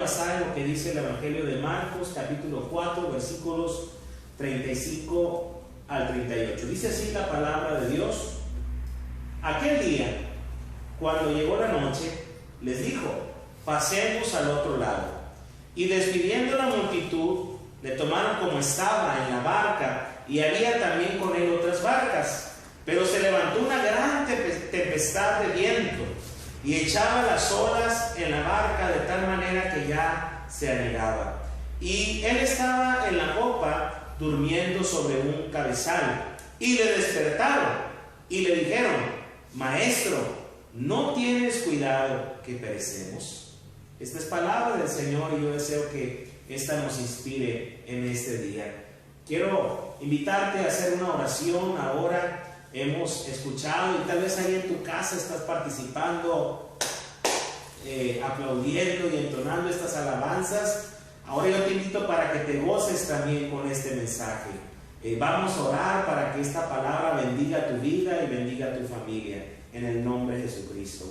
Basada en lo que dice el Evangelio de Marcos, capítulo 4, versículos 35 al 38. Dice así la palabra de Dios: aquel día, cuando llegó la noche, les dijo: pasemos al otro lado. Y despidiendo la multitud, le tomaron como estaba en la barca, y había también con él otras barcas. Pero se levantó una gran tempestad de viento, y echaba las olas en la barca de tal manera que ya se anegaba. Y él estaba en la popa, durmiendo sobre un cabezal. Y le despertaron y le dijeron: Maestro, ¿no tienes cuidado que perecemos? Esta es palabra del Señor, y yo deseo que esta nos inspire en este día. Quiero invitarte a hacer una oración ahora. Hemos escuchado, y tal vez ahí en tu casa estás participando, aplaudiendo y entonando estas alabanzas. Ahora yo te invito para que te goces también con este mensaje. Vamos a orar para que esta palabra bendiga tu vida y bendiga tu familia, en el nombre de Jesucristo.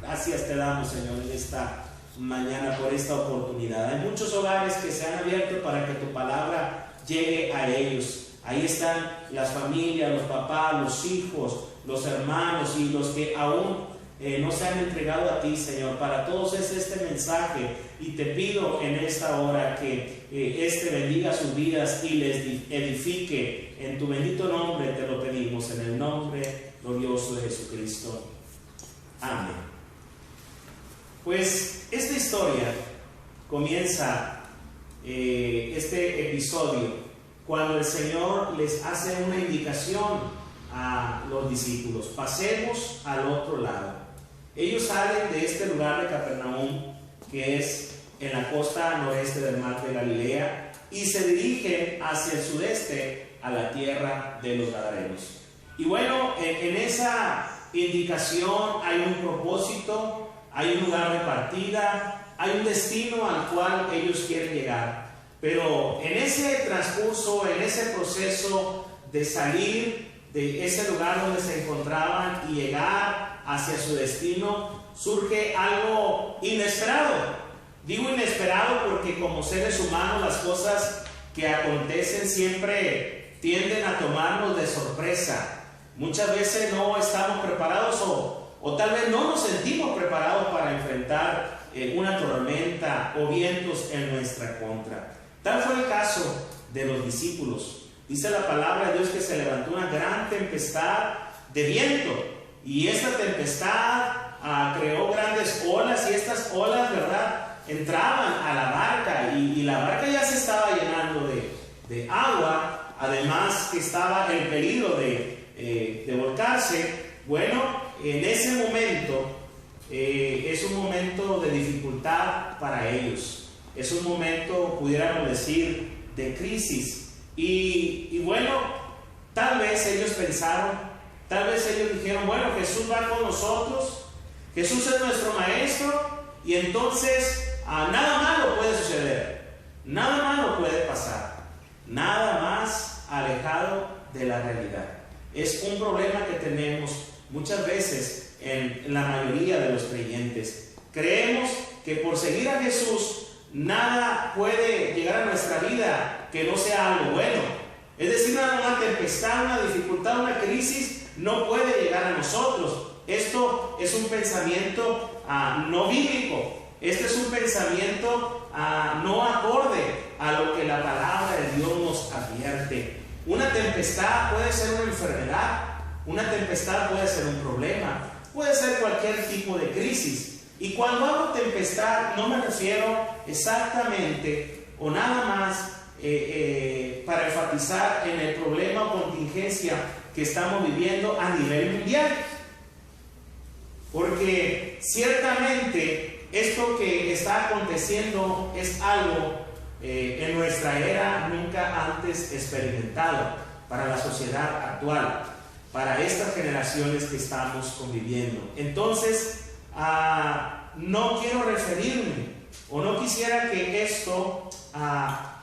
Gracias te damos, Señor, en esta mañana por esta oportunidad. Hay muchos hogares que se han abierto para que tu palabra llegue a ellos. Ahí están las familias, los papás, los hijos, los hermanos y los que aún no se han entregado a ti, Señor. Para todos es este mensaje, y te pido en esta hora que bendiga sus vidas y les edifique. En tu bendito nombre te lo pedimos, en el nombre glorioso de Jesucristo. Amén. Pues esta historia comienza, este episodio, cuando el Señor les hace una indicación a los discípulos: pasemos al otro lado. Ellos salen de este lugar de Capernaum, que es en la costa noreste del mar de Galilea, y se dirigen hacia el sudeste, a la tierra de los Gadarenos. Y bueno, en esa indicación hay un propósito, hay un lugar de partida, hay un destino al cual ellos quieren llegar. Pero en ese transcurso, en ese proceso de salir de ese lugar donde se encontraban y llegar hacia su destino, surge algo inesperado. Digo inesperado porque como seres humanos las cosas que acontecen siempre tienden a tomarnos de sorpresa. Muchas veces no estamos preparados o tal vez no nos sentimos preparados para enfrentar una tormenta o vientos en nuestra contra. Tal fue el caso de los discípulos. Dice la palabra de Dios que se levantó una gran tempestad de viento, y esta tempestad creó grandes olas, y estas olas, ¿verdad?, entraban a la barca, y la barca ya se estaba llenando de agua, además que estaba en peligro de volcarse. Bueno, en ese momento es un momento de dificultad para ellos. Es un momento, pudiéramos decir, de crisis. Y bueno, tal vez ellos pensaron, tal vez ellos dijeron: bueno, Jesús va con nosotros, Jesús es nuestro maestro, y entonces nada malo puede suceder, nada malo puede pasar, nada más alejado de la realidad. Es un problema que tenemos muchas veces en la mayoría de los creyentes. Creemos que por seguir a Jesús nada puede llegar a nuestra vida que no sea algo bueno. Es decir, una tempestad, una dificultad, una crisis no puede llegar a nosotros. Esto es un pensamiento no bíblico. Este es un pensamiento no acorde a lo que la palabra de Dios nos advierte. Una tempestad puede ser una enfermedad, una tempestad puede ser un problema, puede ser cualquier tipo de crisis. Y cuando hablo tempestad, no me refiero exactamente o nada más para enfatizar en el problema o contingencia que estamos viviendo a nivel mundial. Porque ciertamente esto que está aconteciendo es algo en nuestra era nunca antes experimentado para la sociedad actual, para estas generaciones que estamos conviviendo. Entonces, no quiero referirme, o no quisiera que esto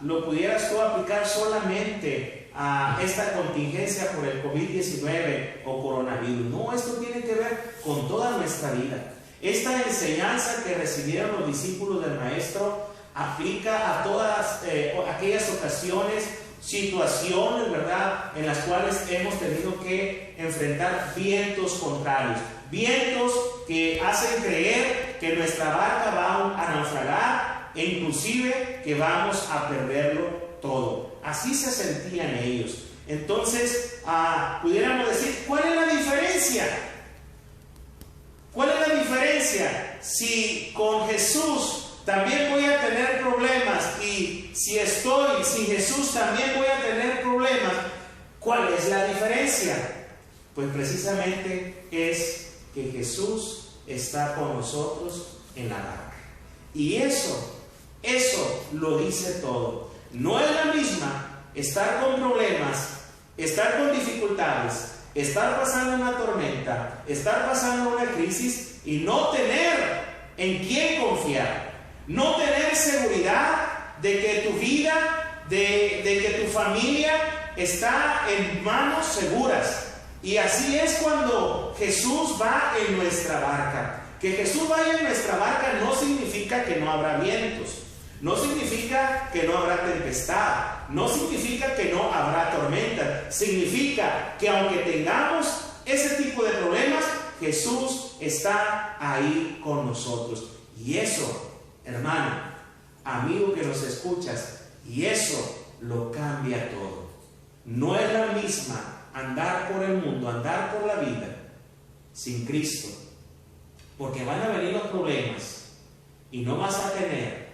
lo pudieras tú aplicar solamente a esta contingencia por el COVID-19 o coronavirus. No, esto tiene que ver con toda nuestra vida. Esta enseñanza que recibieron los discípulos del Maestro aplica a todas aquellas ocasiones, situaciones, ¿verdad?, en las cuales hemos tenido que enfrentar vientos contrarios, vientos que hacen creer que nuestra barca va a naufragar e inclusive que vamos a perderlo todo. Así se sentían ellos. Entonces, pudiéramos decir, ¿cuál es la diferencia? ¿Cuál es la diferencia? Si con Jesús también voy a tener problemas, y si estoy sin Jesús también voy a tener problemas, ¿cuál es la diferencia? Pues precisamente es que Jesús está con nosotros en la barca. Y eso lo dice todo. No es la misma estar con problemas, estar con dificultades, estar pasando una tormenta, estar pasando una crisis y no tener en quién confiar. No tener seguridad de que tu vida, de que tu familia está en manos seguras. Y así es cuando Jesús va en nuestra barca. Que Jesús vaya en nuestra barca no significa que no habrá vientos, no significa que no habrá tempestad, no significa que no habrá tormenta. Significa que aunque tengamos ese tipo de problemas, Jesús está ahí con nosotros. Y eso, hermano, amigo que nos escuchas, y eso lo cambia todo. No es la misma andar por el mundo, andar por la vida sin Cristo, porque van a venir los problemas y no vas a tener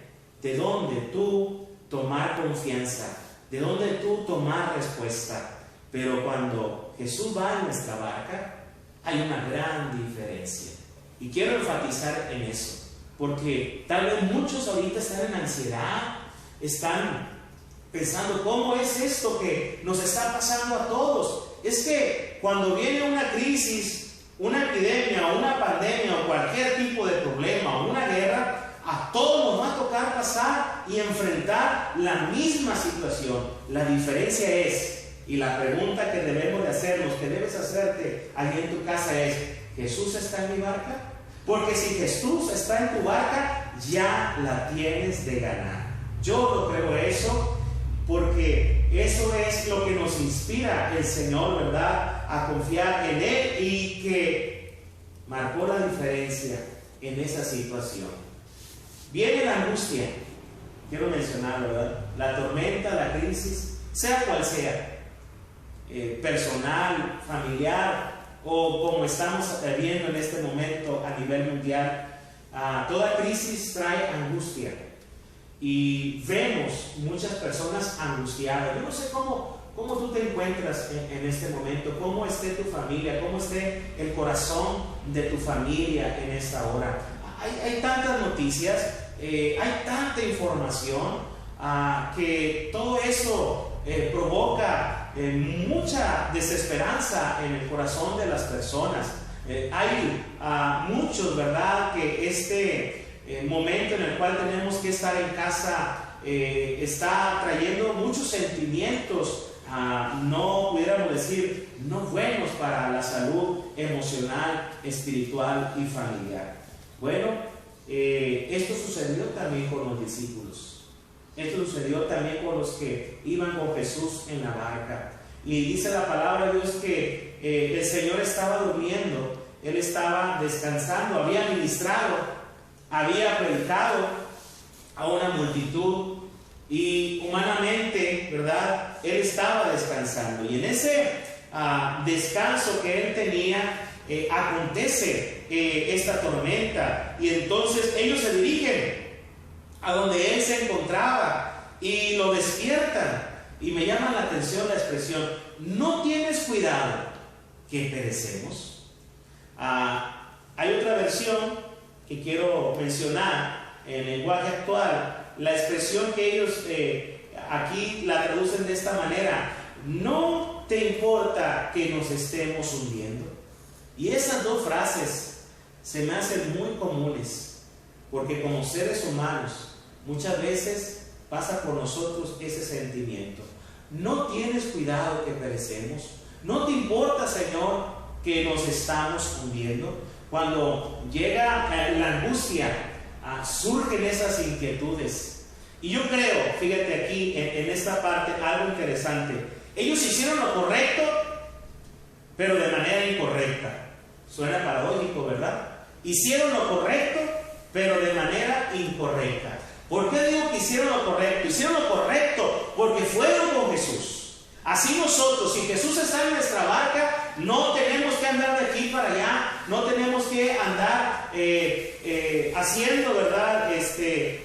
de dónde tú tomar confianza, de dónde tú tomar respuesta. Pero cuando Jesús va en nuestra barca, hay una gran diferencia. Y quiero enfatizar en eso, porque tal vez muchos ahorita están en ansiedad, están pensando, ¿cómo es esto que nos está pasando a todos? Es que cuando viene una crisis, una epidemia o una pandemia o cualquier tipo de problema o una guerra, a todos nos va a tocar pasar y enfrentar la misma situación. La diferencia es, y la pregunta que debemos de hacernos, que debes hacerte allí en tu casa es, ¿Jesús está en mi barca? Porque si Jesús está en tu barca, ya la tienes de ganar. Yo lo creo eso, porque eso es lo que nos inspira el Señor, ¿verdad?, a confiar en Él, y que marcó la diferencia en esa situación. Viene la angustia, quiero mencionar, ¿verdad?, la tormenta, la crisis, sea cual sea, personal, familiar, o como estamos viendo en este momento a nivel mundial. Toda crisis trae angustia, y vemos muchas personas angustiadas. Yo no sé cómo tú te encuentras en este momento, cómo esté tu familia, cómo esté el corazón de tu familia en esta hora. Hay tantas noticias, hay tanta información, que todo eso provoca mucha desesperanza en el corazón de las personas. Hay muchos, ¿verdad?, que este momento en el cual tenemos que estar en casa está trayendo muchos sentimientos, no pudiéramos decir, no buenos para la salud emocional, espiritual y familiar. Bueno, esto sucedió también con los discípulos. Esto sucedió también con los que iban con Jesús en la barca. Y dice la palabra de Dios que el Señor estaba durmiendo, Él estaba descansando, había ministrado, había predicado a una multitud, y humanamente, ¿verdad?, Él estaba descansando. Y en ese descanso que Él tenía, acontece esta tormenta, y entonces ellos se dirigen a donde Él se encontraba y lo despiertan. Y me llama la atención la expresión, ¿no tienes cuidado que perecemos? Hay otra versión que quiero mencionar en lenguaje actual. La expresión que ellos aquí la traducen de esta manera: ¿no te importa que nos estemos hundiendo? Y esas dos frases se me hacen muy comunes, porque como seres humanos muchas veces pasa por nosotros ese sentimiento. ¿No tienes cuidado que perecemos? ¿No te importa, Señor, que nos estamos hundiendo? Cuando llega la angustia, surgen esas inquietudes, Y yo creo, fíjate aquí en esta parte, algo interesante. Ellos hicieron lo correcto, pero de manera incorrecta. Suena paradójico, ¿verdad? Hicieron lo correcto, pero de manera incorrecta. ¿Por qué digo que hicieron lo correcto? Hicieron lo correcto porque fueron con Jesús. Así nosotros, si Jesús está en nuestra barca, no tenemos que andar de aquí para allá, no tenemos que andar haciendo, ¿verdad?,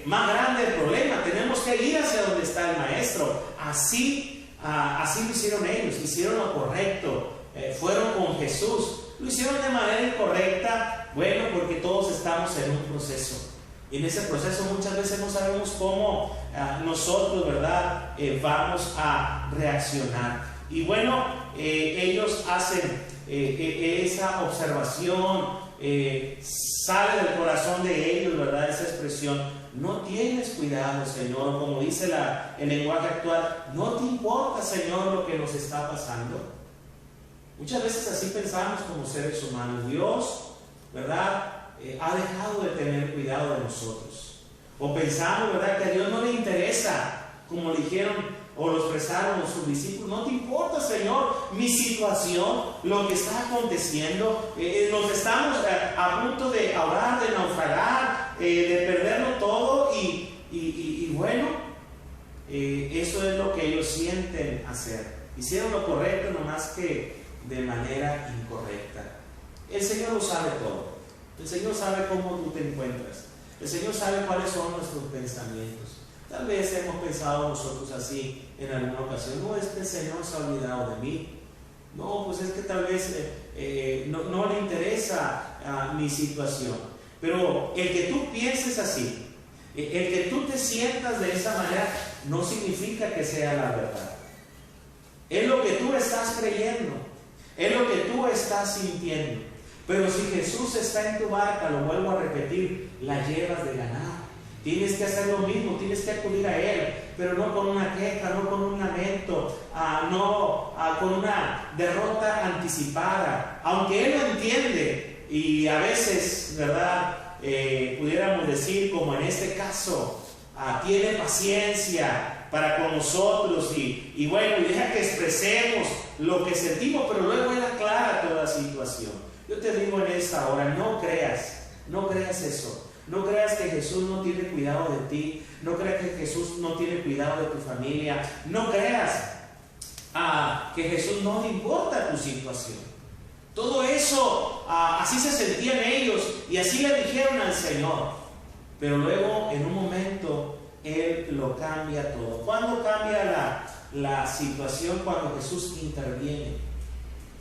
más grande el problema. Tenemos que ir hacia donde está el Maestro. Así lo hicieron ellos, hicieron lo correcto, fueron con Jesús. Lo hicieron de manera incorrecta, bueno, porque todos estamos en un proceso. Y en ese proceso muchas veces no sabemos cómo nosotros, ¿verdad?, vamos a reaccionar. Y bueno, ellos hacen esa observación, sale del corazón de ellos, ¿verdad?, esa expresión: no tienes cuidado, Señor, como dice el lenguaje actual, no te importa, Señor, lo que nos está pasando. Muchas veces así pensamos como seres humanos. Dios, ¿verdad?, ha dejado de tener cuidado de nosotros. O pensamos, ¿verdad?, que a Dios no le interesa, como le dijeron o lo expresaron sus discípulos. No te importa, Señor, mi situación, lo que está aconteciendo. Nos estamos a punto de ahogar, de naufragar, de perderlo todo. Y bueno, eso es lo que ellos sienten hacer. Hicieron lo correcto, nomás que de manera incorrecta. El Señor lo sabe todo. El Señor sabe cómo tú te encuentras. El Señor sabe cuáles son nuestros pensamientos. Tal vez hemos pensado nosotros así en alguna ocasión: no, es que el Señor se ha olvidado de mí. No, pues es que tal vez no le interesa mi situación. Pero el que tú pienses así, el que tú te sientas de esa manera, no significa que sea la verdad. Es lo que tú estás creyendo, es lo que tú estás sintiendo. Pero si Jesús está en tu barca, lo vuelvo a repetir, la llevas de ganar. Tienes que hacer lo mismo, tienes que acudir a Él, pero no con una queja, no con un lamento, no con una derrota anticipada. Aunque Él lo entiende y a veces, ¿verdad?, pudiéramos decir, como en este caso, tiene paciencia para con nosotros y bueno, y deja que expresemos lo que sentimos, pero luego Él aclara toda la situación. Yo te digo en esta hora, no creas eso. No creas que Jesús no tiene cuidado de ti. No creas que Jesús no tiene cuidado de tu familia. No creas que Jesús no le importa tu situación. Todo eso, así se sentían ellos y así le dijeron al Señor. Pero luego, en un momento, Él lo cambia todo. ¿Cuándo cambia la situación? Cuando Jesús interviene.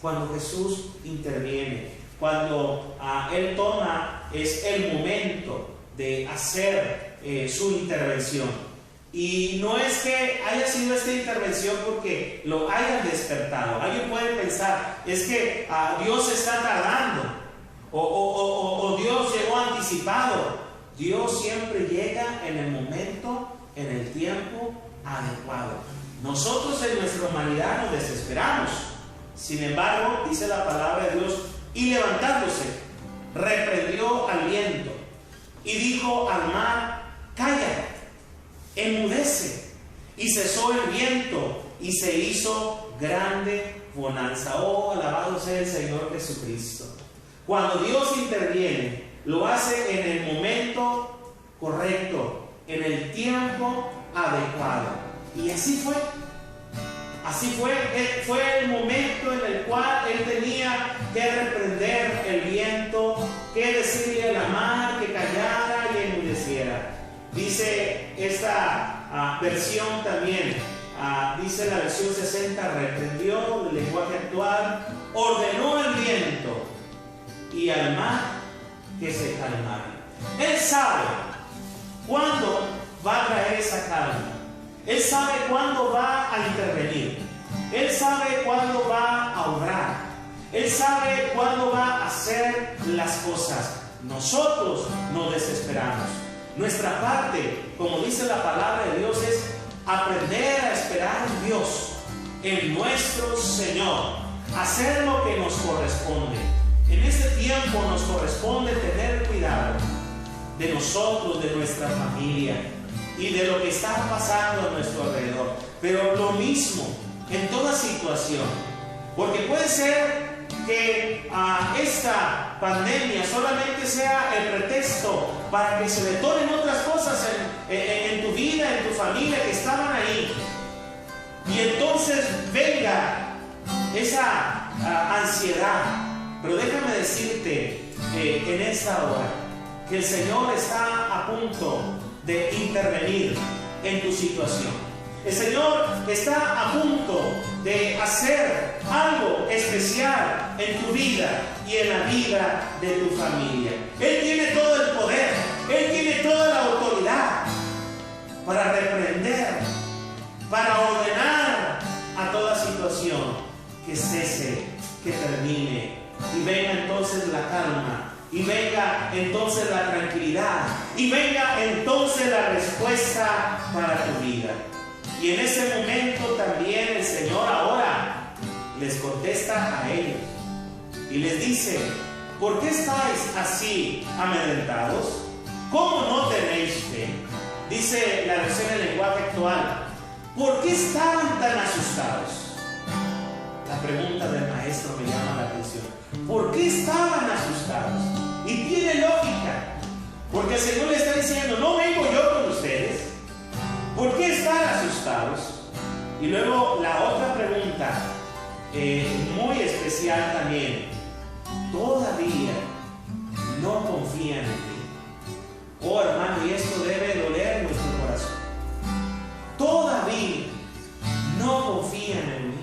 Cuando Jesús interviene, cuando Él toma, es el momento de hacer su intervención. Y no es que haya sido esta intervención porque lo hayan despertado. Alguien puede pensar, es que Dios está tardando, o Dios llegó anticipado. Dios siempre llega en el momento, en el tiempo adecuado. Nosotros en nuestra humanidad nos desesperamos. Sin embargo, dice la palabra de Dios: y levantándose, reprendió al viento y dijo al mar: calla, enmudece. Y cesó el viento y se hizo grande bonanza. Oh, alabado sea el Señor Jesucristo. Cuando Dios interviene, lo hace en el momento correcto, en el tiempo adecuado. Y así fue. Así fue el momento en el cual Él tenía que reprender el viento, que decirle a la mar que callara y enmudeciera. Dice esta versión también, dice la versión 60, reprendió, el lenguaje actual, ordenó al viento y al mar que se calmara. Él sabe cuándo va a traer esa calma. Él sabe cuándo va a intervenir. Él sabe cuándo va a obrar. Él sabe cuándo va a hacer las cosas. Nosotros nos desesperamos. Nuestra parte, como dice la palabra de Dios, es aprender a esperar en Dios, en nuestro Señor, hacer lo que nos corresponde. En este tiempo nos corresponde tener cuidado de nosotros, de nuestra familia. y de lo que está pasando a nuestro alrededor. Pero lo mismo en toda situación, porque puede ser que esta pandemia solamente sea el pretexto para que se detonen otras cosas en tu vida, en tu familia, que estaban ahí, y entonces venga esa ansiedad. Pero déjame decirte en esta hora que el Señor está a punto de intervenir en tu situación. El Señor está a punto de hacer algo especial en tu vida y en la vida de tu familia. Él tiene todo el poder, Él tiene toda la autoridad para reprender, para ordenar a toda situación que cese, que termine, y venga entonces la calma, y venga entonces la tranquilidad, y venga entonces la respuesta para tu vida. Y en ese momento también el Señor ahora les contesta a ellos y les dice: ¿por qué estáis así amedrentados? ¿Cómo no tenéis fe? Dice la versión del lenguaje actual: ¿por qué estaban tan asustados? La pregunta del maestro me llama la atención. ¿Por qué estaban asustados? Y tiene lógica, porque el Señor le está diciendo: no vengo yo con ustedes. ¿Por qué están asustados? Y luego la otra pregunta, muy especial también: ¿todavía no confían en mí? Oh hermano, y esto debe doler nuestro corazón. Todavía no confían en mí.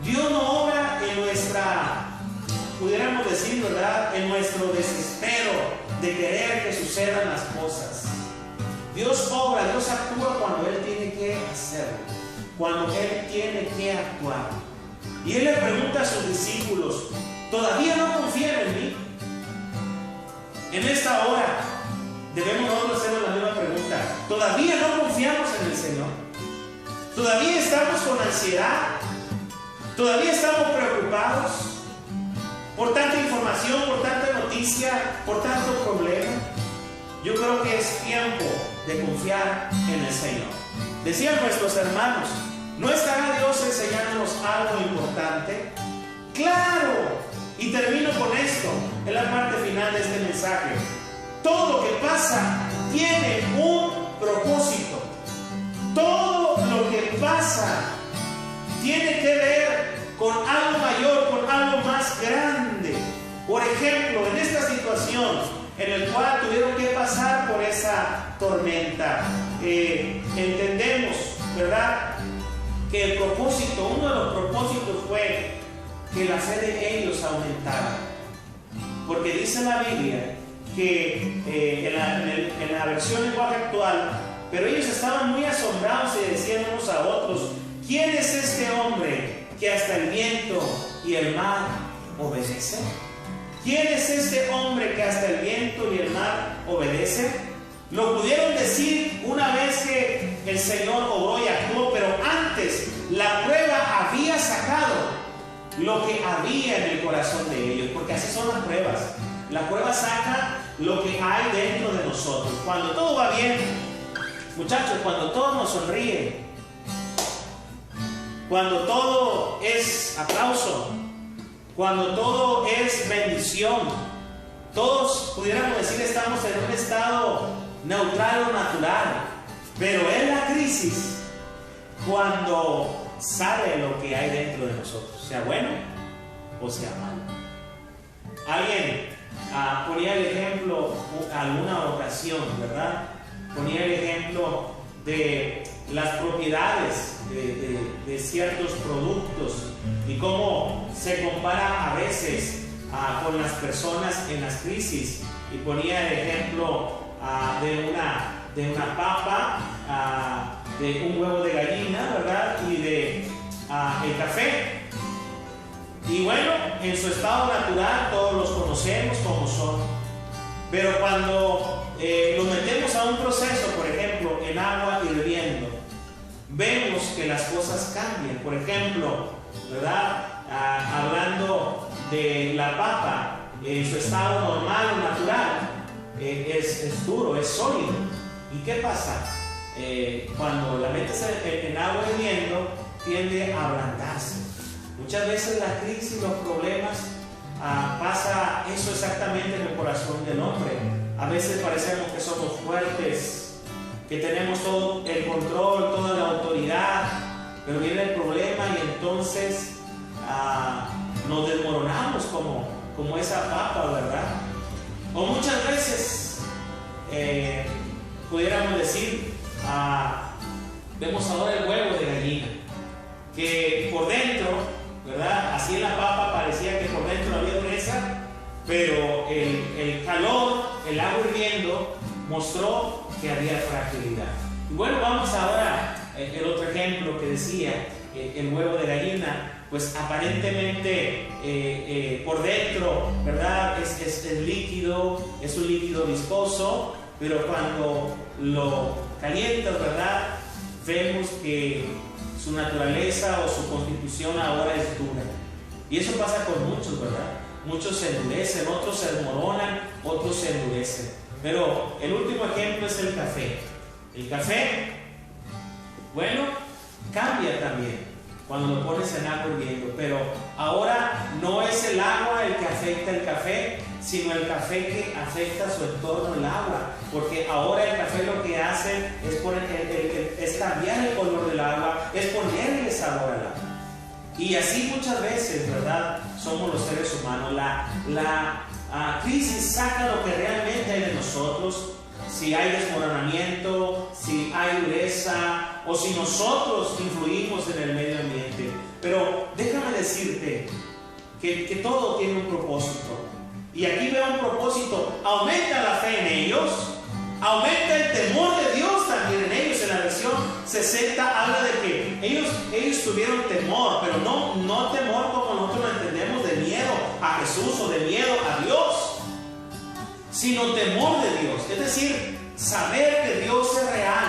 Dios no obra en nuestra, pudiéramos decir, ¿verdad?, en nuestro desespero de querer que sucedan las cosas. Dios obra, Dios actúa cuando Él tiene que hacerlo, cuando Él tiene que actuar. Y Él le pregunta a sus discípulos: ¿todavía no confían en mí? En esta hora debemos nosotros hacer la misma pregunta. ¿Todavía no confiamos en el Señor? ¿Todavía estamos con ansiedad? ¿Todavía estamos preocupados por tanta información, por tanta noticia, por tanto problema? Yo creo que es tiempo de confiar en el Señor. Decían nuestros hermanos: ¿no estará Dios enseñándonos algo importante? ¡Claro! Y termino con esto, en la parte final de este mensaje. Todo lo que pasa tiene un propósito. Todo lo que pasa tiene que ver con algo mayor, con algo más grande. Por ejemplo, en esta situación en el cual tuvieron que pasar por esa tormenta, entendemos, ¿verdad?, que el propósito, uno de los propósitos fue que la fe de ellos aumentara. Porque dice la Biblia que en la versión lenguaje actual: pero ellos estaban muy asombrados y decían unos a otros: ¿quién es este hombre que hasta el viento y el mar obedece? ¿Quién es este hombre que hasta el viento y el mar obedece? Lo pudieron decir una vez que el Señor obró y actuó, pero antes la prueba había sacado lo que había en el corazón de ellos, porque así son las pruebas. La prueba saca lo que hay dentro de nosotros. Cuando todo va bien, muchachos, cuando todo nos sonríe, cuando todo es aplauso, cuando todo es bendición, todos pudiéramos decir estamos en un estado neutral o natural. Pero en la crisis, cuando sale lo que hay dentro de nosotros, sea bueno o sea malo. Alguien ponía el ejemplo alguna ocasión, ¿verdad? Ponía el ejemplo de las propiedades de ciertos productos y cómo se compara a veces con las personas en las crisis, y ponía el ejemplo de una papa, de un huevo de gallina, ¿verdad?, y de el café. Y bueno, en su estado natural todos los conocemos como son, pero cuando los metemos a un proceso, por ejemplo, en agua hirviendo, vemos que las cosas cambian. Por ejemplo, ¿verdad?, hablando de la papa, en su estado normal o natural, es duro, es sólido. ¿Y qué pasa? Cuando la metes en agua hirviendo, tiende a ablandarse. Muchas veces la crisis, los problemas, pasa eso exactamente en el corazón del hombre. A veces parecemos que somos fuertes, que tenemos todo el control, toda la autoridad, pero viene el problema y entonces nos desmoronamos como esa papa, ¿verdad? O muchas veces pudiéramos decir, vemos ahora el huevo de gallina, que por dentro, ¿verdad? Así en la papa parecía que por dentro había dureza, pero el calor, el agua hirviendo, mostró que había fragilidad. Y bueno, vamos ahora el otro ejemplo que decía, el huevo de gallina, pues aparentemente por dentro, ¿verdad? Es líquido, es un líquido viscoso, pero cuando lo calientas, ¿verdad? Vemos que su naturaleza o su constitución ahora es dura. Y eso pasa con muchos, ¿verdad? Muchos se endurecen, otros se desmoronan, otros se endurecen. Pero el último ejemplo es el café. El café, bueno, cambia también cuando lo pones en agua hirviendo, pero ahora no es el agua el que afecta el café, sino el café que afecta su entorno, el agua, porque ahora el café lo que hace es cambiar el color del agua, es ponerle sabor al agua. Y así muchas veces, ¿verdad? Somos los seres humanos. La crisis saca lo que realmente hay de nosotros. Si hay desmoronamiento, si hay dureza, o si nosotros influimos en el medio ambiente. Pero déjame decirte que todo tiene un propósito. Y aquí veo un propósito. Aumenta la fe en ellos, aumenta el temor de Dios también en ellos. En la versión 60 habla de que ellos tuvieron temor, pero no temor como nosotros lo entendemos, de miedo a Jesús o de miedo a Dios, sino temor de Dios. Es decir, saber que Dios es real,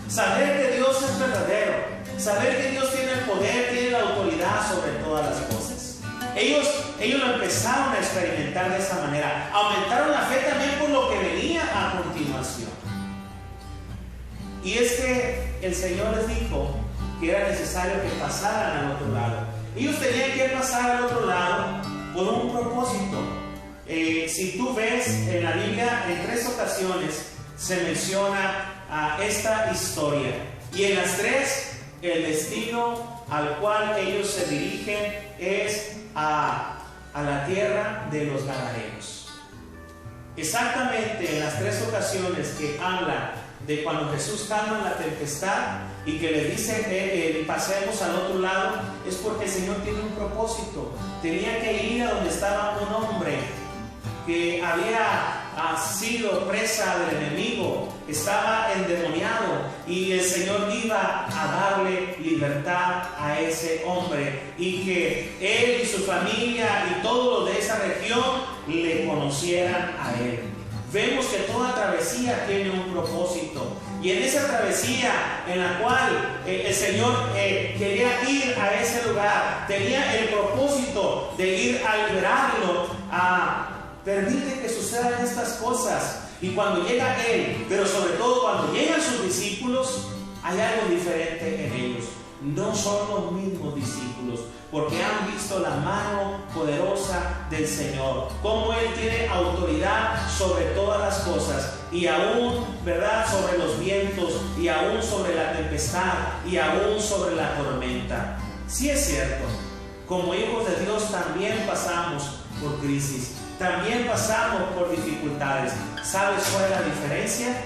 saber que Dios es verdadero, saber que Dios tiene el poder, tiene la autoridad sobre todas las cosas. Ellos lo empezaron a experimentar de esa manera. Aumentaron la fe también por lo que venía a continuación. Y es que el Señor les dijo que era necesario que pasaran al otro lado. Ellos tenían que pasar al otro lado por un propósito. Si tú ves en la Biblia, en 3 ocasiones se menciona esta historia. Y en las 3, el destino al cual ellos se dirigen es a la tierra de los gadarenos. Exactamente en las 3 ocasiones que habla de cuando Jesús calma la tempestad y que les dice pasemos al otro lado, es porque el Señor tiene un propósito. Tenía que ir a donde estaba un hombre que había sido presa del enemigo, estaba endemoniado, y el Señor iba a darle libertad a ese hombre, y que él y su familia y todos los de esa región le conocieran a él. Vemos que toda travesía tiene un propósito, y en esa travesía en la cual el Señor quería ir a ese lugar, tenía el propósito de ir a liberarlo, a permite que sucedan estas cosas. Y cuando llega Él, pero sobre todo cuando llegan sus discípulos, hay algo diferente en ellos. No son los mismos discípulos, porque han visto la mano poderosa del Señor, cómo Él tiene autoridad sobre todas las cosas, y aún, ¿verdad?, sobre los vientos, y aún sobre la tempestad, y aún sobre la tormenta. Sí es cierto, como hijos de Dios también pasamos por crisis, también pasamos por dificultades. ¿Sabes cuál es la diferencia?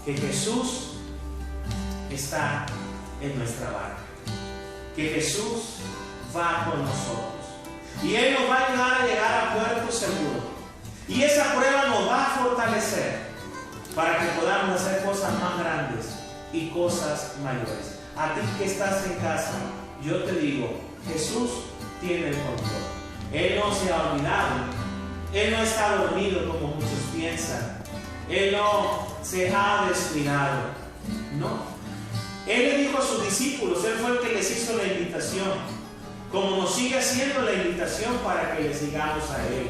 Que Jesús está en nuestra barca, que Jesús va con nosotros, y Él nos va a ayudar a llegar a puerto seguro, y esa prueba nos va a fortalecer para que podamos hacer cosas más grandes y cosas mayores. A ti que estás en casa, yo te digo, Jesús tiene el control. Él no se ha olvidado. Él no está dormido como muchos piensan. Él no se ha descuidado. No. Él le dijo a sus discípulos, Él fue el que les hizo la invitación, como nos sigue haciendo la invitación para que le sigamos a Él.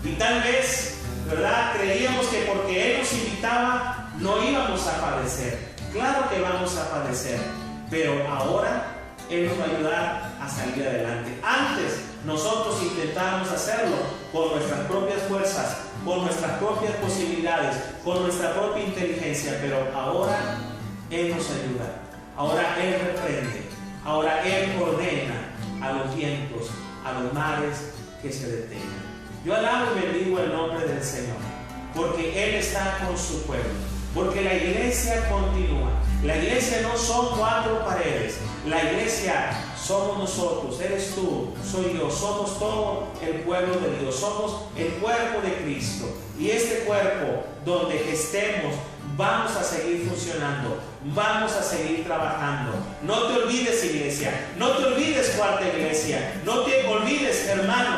Y tal vez, ¿verdad?, creíamos que porque Él nos invitaba, no íbamos a padecer. Claro que vamos a padecer, pero ahora Él nos va a ayudar a salir adelante. Antes nosotros intentábamos hacerlo con nuestras propias fuerzas, con nuestras propias posibilidades, con nuestra propia inteligencia, pero ahora Él nos ayuda. Ahora Él reprende, ahora Él ordena a los vientos, a los mares que se detengan. Yo alabo y bendigo el nombre del Señor, porque Él está con su pueblo, porque la iglesia continúa. La iglesia no son 4 paredes, la iglesia somos nosotros, eres tú, soy yo, somos todo el pueblo de Dios, somos el cuerpo de Cristo. Y este cuerpo, donde estemos, vamos a seguir funcionando, vamos a seguir trabajando. No te olvides, iglesia, no te olvides, cuarta iglesia, no te olvides, hermano,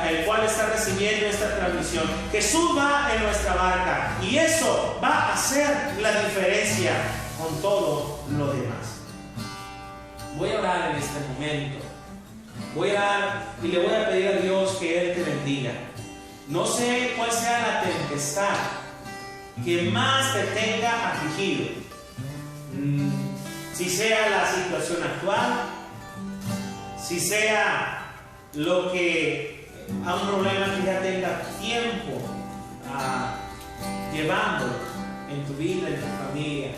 el cual está recibiendo esta transmisión. Jesús va en nuestra barca y eso va a hacer la diferencia con todo lo demás. Voy a orar en este momento. Voy a orar y le voy a pedir a Dios que Él te bendiga. No sé cuál sea la tempestad que más te tenga afligido. Si sea la situación actual, si sea lo que a un problema que ya tenga tiempo llevándolo en tu vida, en tu familia.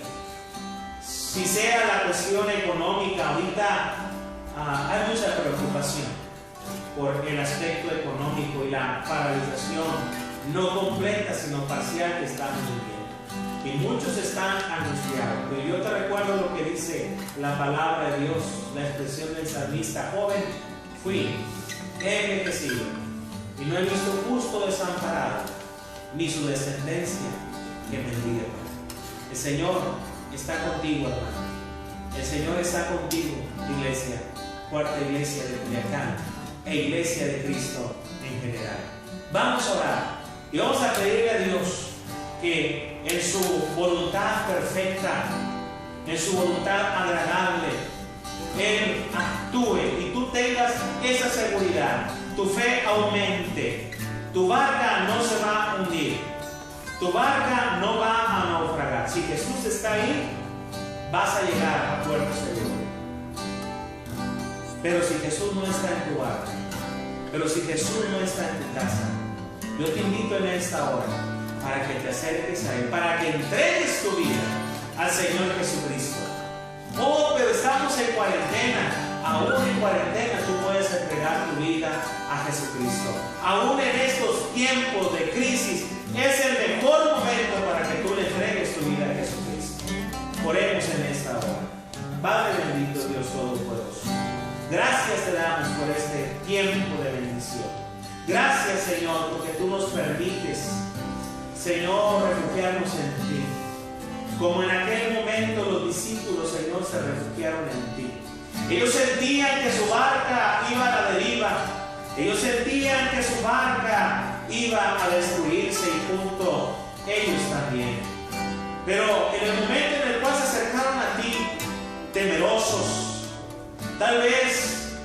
Si sea la cuestión económica, ahorita hay mucha preocupación por el aspecto económico y la paralización no completa sino parcial que estamos viviendo. Y muchos están angustiados. Pero yo te recuerdo lo que dice la palabra de Dios, la expresión del salmista: joven fui, he envejecido, y no he visto justo desamparado, ni su descendencia que mendigue pan. El Señor está contigo, hermano. El Señor está contigo, iglesia, cuarta iglesia de Culiacán e iglesia de Cristo en general. Vamos a orar y vamos a pedirle a Dios que en su voluntad perfecta, en su voluntad agradable, Él actúe y tú tengas esa seguridad, tu fe aumente, tu barca no se va a hundir, tu barca no va a naufragar. Si Jesús está ahí, vas a llegar a puerto seguro. Pero si Jesús no está en tu barca, pero si Jesús no está en tu casa, yo te invito en esta hora para que te acerques a Él, para que entregues tu vida al Señor Jesucristo. Oh, pero estamos en cuarentena. Aún en cuarentena tú puedes entregar tu vida a Jesucristo. Aún en estos tiempos de crisis es el mejor momento para que tú le entregues tu vida a Jesucristo. Oremos en esta hora. Padre bendito, Dios Todopoderoso, gracias te damos por este tiempo de bendición. Gracias, Señor, porque tú nos permites, Señor, refugiarnos en ti. Como en aquel momento los discípulos, Señor, se refugiaron en ti. Ellos sentían que su barca iba a la deriva. Ellos sentían que su barca iba a destruirse y junto ellos también. Pero en el momento en el cual se acercaron a ti, temerosos, tal vez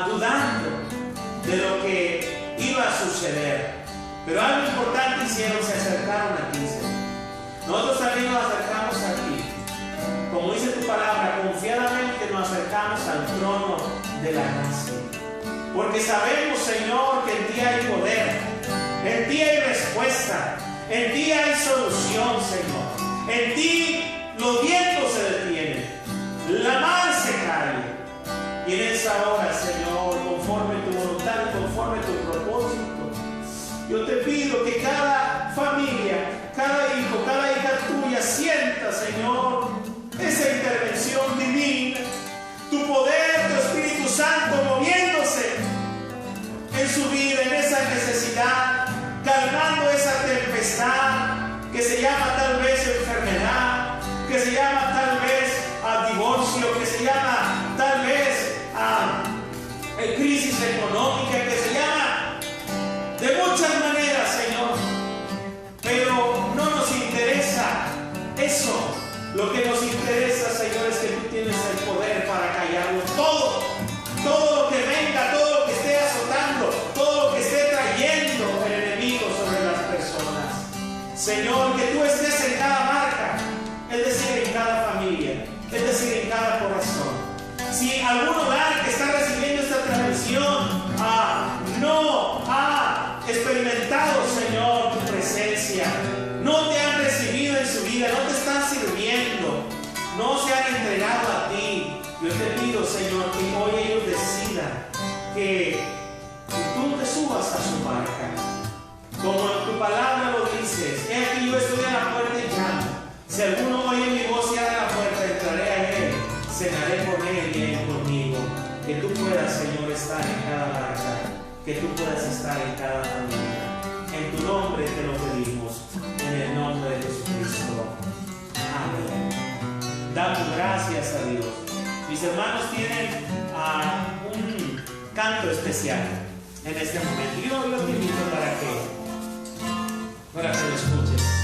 dudando de lo que iba a suceder, pero algo importante hicieron, se acercaron a ti, Señor. Nosotros también nos acercamos a ti. Como dice tu palabra, confiadamente nos acercamos al trono de la gracia. Porque sabemos, Señor, que en ti hay poder, en ti hay respuesta, en ti hay solución, Señor. En ti los vientos se detienen, la mar se cae. Y en esa hora, Señor, conforme tu voluntad y conforme tu propósito, yo te pido que cada familia, cada hijo, cada hija tuya sienta, Señor, esa intervención divina, tu poder, tu Espíritu Santo moviéndose en su vida, en esa necesidad, calmando esa tempestad que se llama tal vez enfermedad, que se llama tal vez divorcio, que se llama tal vez crisis económica, que se llama de muchas maneras, Señor. Pero no nos interesa eso. Lo que nos interesa, Señor, es que tú tienes el poder para callarlo todo. Todo lo que venga, todo lo que esté azotando, todo lo que esté trayendo el enemigo sobre las personas. Señor, que tú estés en cada barca, Si algún hogar que está recibiendo esta transmisión no ha experimentado, Señor, tu presencia, no te han recibido en su vida, no te están sirviendo, no se han entregado a ti, yo te pido, Señor, que hoy ellos decidan que tú te subas a su barca. Como en tu palabra lo dices, he aquí yo estoy a la puerta y llamo. Si alguno oye mi voz y abre la puerta, entraré a él, cenaré con él y él conmigo. Que tú puedas, Señor, estar en cada barca, que tú puedas estar en cada familia. En tu nombre te lo pedimos, en el nombre de Jesucristo. Amén. Damos gracias a Dios. Mis hermanos tienen un canto especial en este momento. Yo te invito para que lo escuches.